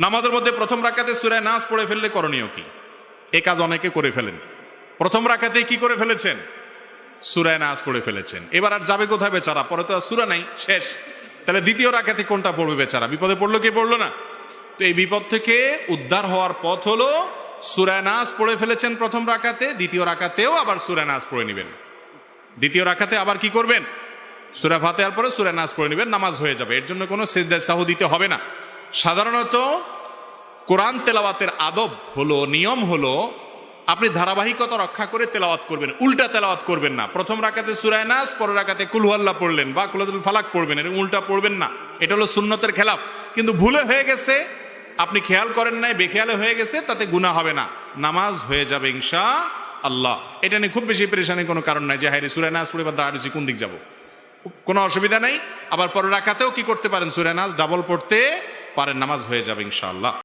নামাজের মধ্যে প্রথম রাকাতে সূরা নাস পড়ে ফেললে করণীয় কি? এই কাজ অনেকে করে ফেলেন। প্রথম রাকাতে কি করে ফেলেছেন? সূরা নাস পড়ে ফেলেছেন। এবার আর যাবে কোথায় বেচারা? পরে তো আর সূরা নাই, শেষ। তাহলে দ্বিতীয় রাকাতে কোনটা পড়বে বেচারা? বিপদে পড়লো কি পড়লো না? তো এই বিপদ থেকে উদ্ধার হওয়ার পথ হলো সূরা নাস পড়ে ফেলেছেন প্রথম রাকাতে, দ্বিতীয় রাকাতেও আবার সূরা নাস পড়ে নেবেন। দ্বিতীয় রাকাতে আবার কি করবেন? সূরা ফাতিহার পরে সূরা নাস পড়ে নেবেন, নামাজ হয়ে যাবে। এর জন্য কোনো সিজদায়ে সাহু দিতে হবে না। সাধারণত কোরআন তেলাওয়াতের আদব হলো, নিয়ম হলো, আপনি ধারাবাহিকতা রক্ষা করে তেলাওয়াত করবেন, উল্টা তেলাওয়াত করবেন না। প্রথম রাকাতে সূরা নাস, পরের রাকাতে কুল হুয়াল্লাহ পড়লেন বা কুলাতুল ফালাক পড়বেন, এরকম উল্টা পড়বেন না। এটা হলো সুন্নতের খেলাফ। কিন্তু ভুলে হয়ে গেছে, আপনি খেয়াল করেন নাই, বেখেয়ালে হয়ে গেছে, তাতে গুনাহ হবে না, নামাজ হয়ে যাবে ইনশাআল্লাহ। এটা নিয়ে খুব বেশি পেরেশানির কোনো কারণ নাই যে হায়রে সূরা নাস পড়ে বা দাঁড়াচ্ছি কোন দিক যাব, কোনো অসুবিধা নাই। আবার পরের রাকাতেও কি করতে পারেন? সূরা নাস ডাবল পড়তে পারেন, নামাজ হয়ে যাবে ইনশাআল্লাহ।